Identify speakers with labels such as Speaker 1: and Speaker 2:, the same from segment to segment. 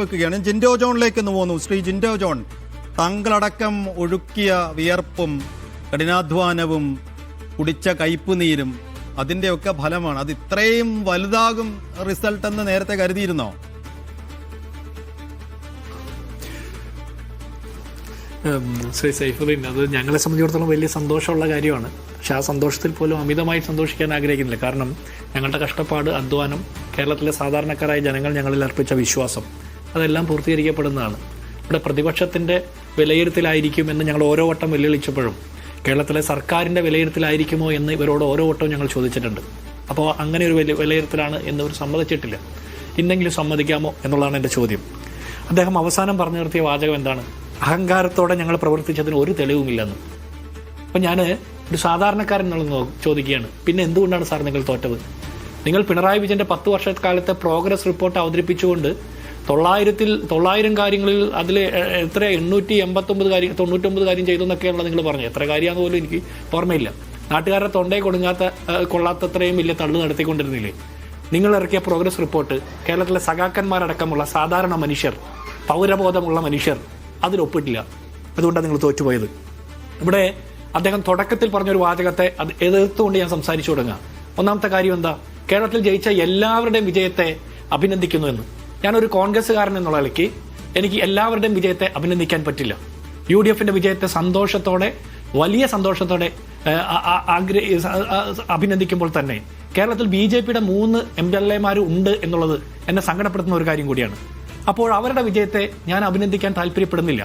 Speaker 1: വെക്കുകയാണ്. ജിൻഡോ ജോണിലേക്ക് പോകുന്നു. ശ്രീ ജിൻഡോ ജോൺ, താങ്കളടക്കം ഒഴുക്കിയ വിയർപ്പും കഠിനാധ്വാനവും കുടിച്ച കയ്പുനീരും അതിൻ്റെയൊക്കെ ഫലമാണ്. അത് ഇത്രയും വലുതാകും റിസൾട്ട് എന്ന് നേരത്തെ കരുതിയിരുന്നോ?
Speaker 2: ശ്രീ സൈഫുദ്ദീൻ, അത് ഞങ്ങളെ സംബന്ധിച്ചിടത്തോളം വലിയ സന്തോഷമുള്ള കാര്യമാണ്. പക്ഷെ ആ സന്തോഷത്തിൽ പോലും അമിതമായി സന്തോഷിക്കാൻ ആഗ്രഹിക്കുന്നില്ല. കാരണം ഞങ്ങളുടെ കഷ്ടപ്പാട്, അധ്വാനം, കേരളത്തിലെ സാധാരണക്കാരായ ജനങ്ങൾ ഞങ്ങളിൽ അർപ്പിച്ച വിശ്വാസം, അതെല്ലാം പൂർത്തീകരിക്കപ്പെടുന്നതാണ്. ഇവിടെ പ്രതിപക്ഷത്തിൻ്റെ വിലയിരുത്തലായിരിക്കുമെന്ന് ഞങ്ങൾ ഓരോ വട്ടം വെല്ലുവിളിച്ചപ്പോഴും കേരളത്തിലെ സർക്കാരിൻ്റെ വിലയിരുത്തലായിരിക്കുമോ എന്ന് ഇവരോട് ഓരോ വട്ടവും ഞങ്ങൾ ചോദിച്ചിട്ടുണ്ട്. അപ്പോൾ അങ്ങനെ ഒരു വിലയിരുത്തലാണ് എന്നിവർ സമ്മതിച്ചിട്ടില്ല. ഇന്നെങ്കിലും സമ്മതിക്കാമോ എന്നുള്ളതാണ് എൻ്റെ ചോദ്യം. അദ്ദേഹം അവസാനം പറഞ്ഞു നിർത്തിയ വാചകം എന്താണ്? അഹങ്കാരത്തോടെ ഞങ്ങൾ പ്രവർത്തിച്ചതിന് ഒരു തെളിവുമില്ലെന്ന്. അപ്പം ഞാൻ ഒരു സാധാരണക്കാരൻ എന്നുള്ളത് ചോദിക്കുകയാണ്, പിന്നെ എന്തുകൊണ്ടാണ് സാർ നിങ്ങൾ തോറ്റത്? നിങ്ങൾ പിണറായി വിജയൻ്റെ 10 വർഷക്കാലത്തെ പ്രോഗ്രസ് റിപ്പോർട്ട് അവതരിപ്പിച്ചുകൊണ്ട് 900 കാര്യങ്ങളിൽ അതിൽ എത്ര 889 കാര്യം 99 കാര്യം ചെയ്തു എന്നൊക്കെയാണല്ലോ നിങ്ങൾ പറഞ്ഞു. എത്ര കാര്യമാണെന്ന് പോലും എനിക്ക് ഓർമ്മയില്ല. നാട്ടുകാരുടെ തൊണ്ടയെ കൊള്ളാത്തത്രയും വലിയ തള്ളു നടത്തിക്കൊണ്ടിരുന്നില്ലേ? നിങ്ങൾ ഇറക്കിയ പ്രോഗ്രസ് റിപ്പോർട്ട് കേരളത്തിലെ സഖാക്കന്മാരടക്കമുള്ള സാധാരണ മനുഷ്യർ, പൗരബോധമുള്ള മനുഷ്യർ അതിലൊപ്പിട്ടില്ല. അതുകൊണ്ടാണ് നിങ്ങൾ തോറ്റുപോയത്. ഇവിടെ അദ്ദേഹം തുടക്കത്തിൽ പറഞ്ഞൊരു വാചകത്തെ അത് എതിർത്തുകൊണ്ട് ഞാൻ സംസാരിച്ചു തുടങ്ങുക. ഒന്നാമത്തെ കാര്യം എന്താ? കേരളത്തിൽ ജയിച്ച എല്ലാവരുടെയും വിജയത്തെ അഭിനന്ദിക്കുന്നു എന്ന്. ഞാനൊരു കോൺഗ്രസ്സുകാരൻ എന്നുള്ള നിലയ്ക്ക് എനിക്ക് എല്ലാവരുടെയും വിജയത്തെ അഭിനന്ദിക്കാൻ പറ്റില്ല. UDFന്റെ വിജയത്തെ സന്തോഷത്തോടെ, വലിയ സന്തോഷത്തോടെ അഭിനന്ദിക്കുമ്പോൾ തന്നെ കേരളത്തിൽ BJPയുടെ 3 MLA ഉണ്ട് എന്നുള്ളത് എന്നെ സങ്കടപ്പെടുത്തുന്ന ഒരു കാര്യം കൂടിയാണ്. അപ്പോൾ അവരുടെ വിജയത്തെ ഞാൻ അഭിനന്ദിക്കാൻ താല്പര്യപ്പെടുന്നില്ല.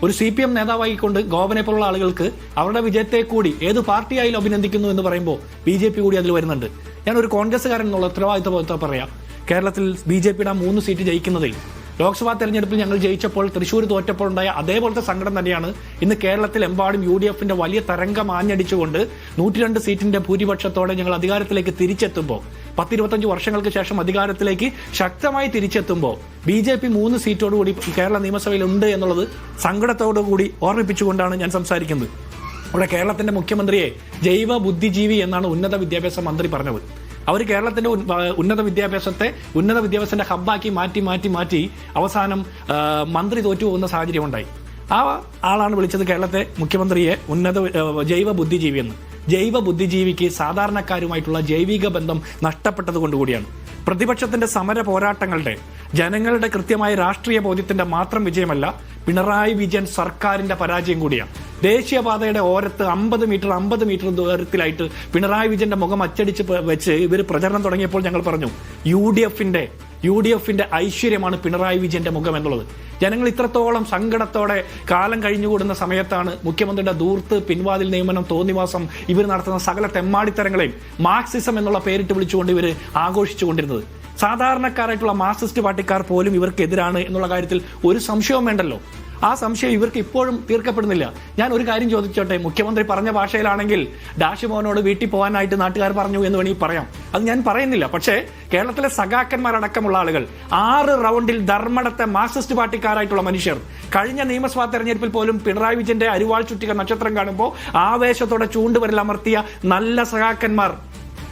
Speaker 2: ഒരു CPM നേതാവായിക്കൊണ്ട് ഗോവനെ പോലുള്ള ആളുകൾക്ക് അവരുടെ വിജയത്തെ കൂടി ഏത് പാർട്ടിയായാലും അഭിനന്ദിക്കുന്നു എന്ന് പറയുമ്പോൾ BJP കൂടി അതിൽ വരുന്നുണ്ട്. ഞാനൊരു കോൺഗ്രസ്സുകാരൻ എന്നുള്ള ഉത്തരവാദിത്വം പറയാം. കേരളത്തിൽ BJPയുടെ 3 സീറ്റ് ജയിക്കുന്നതിൽ ലോക്സഭാ തെരഞ്ഞെടുപ്പിൽ ഞങ്ങൾ ജയിച്ചപ്പോൾ, തൃശ്ശൂർ തോറ്റപ്പോൾ ഉണ്ടായ അതേപോലത്തെ സങ്കടം തന്നെയാണ് ഇന്ന് കേരളത്തിലെമ്പാടും UDFന്റെ വലിയ തരംഗം ആഞ്ഞടിച്ചുകൊണ്ട് 102 സീറ്റിന്റെ ഭൂരിപക്ഷത്തോടെ ഞങ്ങൾ അധികാരത്തിലേക്ക് തിരിച്ചെത്തുമ്പോൾ, 10-25 വർഷങ്ങൾക്ക് ശേഷം അധികാരത്തിലേക്ക് ശക്തമായി തിരിച്ചെത്തുമ്പോൾ BJP 3 സീറ്റോടുകൂടി കേരള നിയമസഭയിൽ ഉണ്ട് എന്നുള്ളത് സങ്കടത്തോടുകൂടി ഓർമ്മിപ്പിച്ചുകൊണ്ടാണ് ഞാൻ സംസാരിക്കുന്നത്. അവിടെ കേരളത്തിന്റെ മുഖ്യമന്ത്രിയെ ജൈവ ബുദ്ധിജീവി എന്നാണ് ഉന്നത വിദ്യാഭ്യാസ മന്ത്രി പറഞ്ഞത്. അവർ കേരളത്തിന്റെ ഉന്നത വിദ്യാഭ്യാസത്തിന്റെ ഹബ്ബാക്കി മാറ്റി അവസാനം മന്ത്രി തോറ്റുപോകുന്ന സാഹചര്യം ഉണ്ടായി. ആ ആളാണ് വിളിച്ചത് കേരളത്തെ മുഖ്യമന്ത്രിയെ ജൈവ ബുദ്ധിജീവി എന്ന്. ജൈവ ബുദ്ധിജീവിക്ക് സാധാരണക്കാരുമായിട്ടുള്ള ജൈവിക ബന്ധം നഷ്ടപ്പെട്ടത് കൊണ്ടുകൂടിയാണ്. പ്രതിപക്ഷത്തിന്റെ സമര പോരാട്ടങ്ങളുടെ, ജനങ്ങളുടെ കൃത്യമായ രാഷ്ട്രീയ ബോധ്യത്തിന്റെ മാത്രം വിജയമല്ല, പിണറായി വിജയൻ സർക്കാരിന്റെ പരാജയം കൂടിയാണ്. ദേശീയപാതയുടെ ഓരത്ത് 50 മീറ്റർ ദൂരത്തിലായിട്ട് പിണറായി വിജയന്റെ മുഖം അച്ചടിച്ച് വെച്ച് ഇവർ പ്രചരണം തുടങ്ങിയപ്പോൾ ഞങ്ങൾ പറഞ്ഞു, UDFന്റെ ഐശ്വര്യമാണ് പിണറായി വിജയന്റെ മുഖം എന്നുള്ളത്. ജനങ്ങൾ ഇത്രത്തോളം സങ്കടത്തോടെ കാലം കഴിഞ്ഞുകൂടുന്ന സമയത്താണ് മുഖ്യമന്ത്രിയുടെ ദൂർത്ത്, പിൻവാതിൽ നിയമനം, തോന്നിവാസം, ഇവർ നടത്തുന്ന സകല തെമ്മാടിത്തരങ്ങളെയും മാർക്സിസം എന്നുള്ള പേരിട്ട് വിളിച്ചുകൊണ്ട് ഇവർ ആഘോഷിച്ചുകൊണ്ടിരുന്നത്. സാധാരണക്കാരായിട്ടുള്ള മാർക്സിസ്റ്റ് പാർട്ടിക്കാർ പോലും ഇവർക്കെതിരാണ് എന്നുള്ള കാര്യത്തിൽ ഒരു സംശയവും വേണ്ടല്ലോ. ആ സംശയം ഇവർക്ക് ഇപ്പോഴും തീർക്കപ്പെടുന്നില്ല. ഞാൻ ഒരു കാര്യം ചോദിച്ചോട്ടെ, മുഖ്യമന്ത്രി പറഞ്ഞ ഭാഷയിലാണെങ്കിൽ ഡാഷിമോനോട് വീട്ടിൽ പോകാനായിട്ട് നാട്ടുകാർ പറഞ്ഞു എന്ന് വേണമെങ്കിൽ പറയാം. അത് ഞാൻ പറയുന്നില്ല. പക്ഷേ കേരളത്തിലെ സഖാക്കന്മാരടക്കമുള്ള ആളുകൾ 6 റൗണ്ടിൽ ധർമ്മടത്തെ മാർക്സിസ്റ്റ് പാർട്ടിക്കാരായിട്ടുള്ള മനുഷ്യർ കഴിഞ്ഞ നിയമസഭാ തെരഞ്ഞെടുപ്പിൽ പോലും പിണറായി വിജയന്റെ അരിവാൾ ചുറ്റിക നക്ഷത്രം കാണുമ്പോൾ ആവേശത്തോടെ ചൂണ്ടുവിരൽ അമർത്തിയ നല്ല സഖാക്കന്മാർ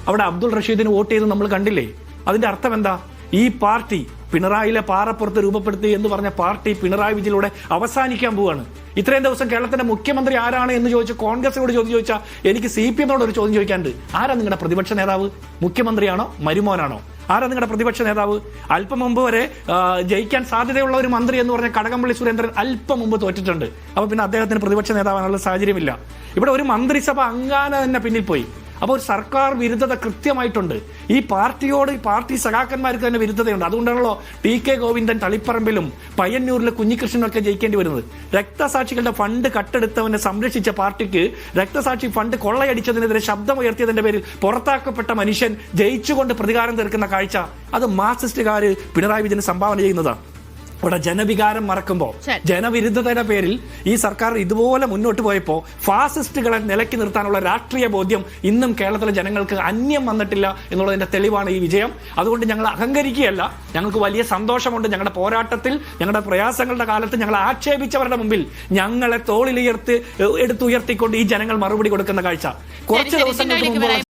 Speaker 2: അവിടെ അബ്ദുൾ റഷീദിന് വോട്ട് ചെയ്ത് നമ്മൾ കണ്ടില്ലേ? അതിന്റെ അർത്ഥം എന്താ? ഈ പാർട്ടി, പിണറായിലെ പാറപ്പുറത്ത് രൂപപ്പെടുത്തി എന്ന് പറഞ്ഞ പാർട്ടി പിണറായി വിജയനിലൂടെ അവസാനിക്കാൻ പോവുകയാണ്. ഇത്രയും ദിവസം കേരളത്തിന്റെ മുഖ്യമന്ത്രി ആരാണ് എന്ന് ചോദിച്ച് കോൺഗ്രസിനോട് ചോദിച്ചാൽ എനിക്ക് CPMനോട് ഒരു ചോദ്യം ചോദിക്കാനുണ്ട്. ആരാ നിങ്ങളുടെ പ്രതിപക്ഷ നേതാവ്? മുഖ്യമന്ത്രിയാണോ മരുമോനാണോ? ആരാ നിങ്ങളുടെ പ്രതിപക്ഷ നേതാവ്? അല്പം മുമ്പ് വരെ ജയിക്കാൻ സാധ്യതയുള്ള ഒരു മന്ത്രി എന്ന് പറഞ്ഞ കടകംപള്ളി സുരേന്ദ്രൻ അല്പം മുമ്പ് തോറ്റിട്ടുണ്ട്. അപ്പൊ പിന്നെ അദ്ദേഹത്തിന് പ്രതിപക്ഷ നേതാവാനുള്ള സാഹചര്യമില്ല. ഇവിടെ ഒരു മന്ത്രിസഭ അംഗാന തന്നെ പിന്നിൽ പോയി. അപ്പോൾ ഒരു സർക്കാർ വിരുദ്ധത കൃത്യമായിട്ടുണ്ട്. ഈ പാർട്ടി സഖാക്കന്മാർക്ക് തന്നെ വിരുദ്ധതയുണ്ട്. അതുകൊണ്ടാണല്ലോ TK ഗോവിന്ദൻ തളിപ്പറമ്പിലും പയ്യന്നൂരിലെ കുഞ്ഞികൃഷ്ണനൊക്കെ ജയിക്കേണ്ടി വരുന്നത്. രക്തസാക്ഷികളുടെ ഫണ്ട് കട്ടെടുത്തവനെ സംരക്ഷിച്ച പാർട്ടിക്ക് രക്തസാക്ഷി ഫണ്ട് കൊള്ളയടിച്ചതിനെതിരെ ശബ്ദമുയർത്തിയതിന്റെ പേരിൽ പുറത്താക്കപ്പെട്ട മനുഷ്യൻ ജയിച്ചുകൊണ്ട് പ്രതികാരം തീർക്കുന്ന കാഴ്ച, അത് മാർക്സിസ്റ്റുകാർ പിണറായി വിജയന് സംഭാവന ചെയ്യുന്നതാണ്. ഇവിടെ ജനവികാരം മറക്കുമ്പോൾ, ജനവിരുദ്ധതയുടെ പേരിൽ ഈ സർക്കാർ ഇതുപോലെ മുന്നോട്ട് പോയപ്പോൾ ഫാസിസ്റ്റുകളെ നിലയ്ക്ക് നിർത്താനുള്ള രാഷ്ട്രീയ ബോധ്യം ഇന്നും കേരളത്തിലെ ജനങ്ങൾക്ക് അന്യം വന്നിട്ടില്ല എന്നുള്ളതിന്റെ തെളിവാണ് ഈ വിജയം. അതുകൊണ്ട് ഞങ്ങൾ അഹങ്കരിക്കുകയല്ല, ഞങ്ങൾക്ക് വലിയ സന്തോഷമുണ്ട്. ഞങ്ങളുടെ പോരാട്ടത്തിൽ, ഞങ്ങളുടെ പ്രയാസങ്ങളുടെ കാലത്ത് ഞങ്ങൾ ആക്ഷേപിച്ചവരുടെ മുമ്പിൽ ഞങ്ങളെ തോളിലുയർത്തി എടുത്തുയർത്തിക്കൊണ്ട് ഈ ജനങ്ങൾ മറുപടി കൊടുക്കുന്ന കാഴ്ച. കുറച്ച് ദിവസങ്ങൾക്ക് മുമ്പ്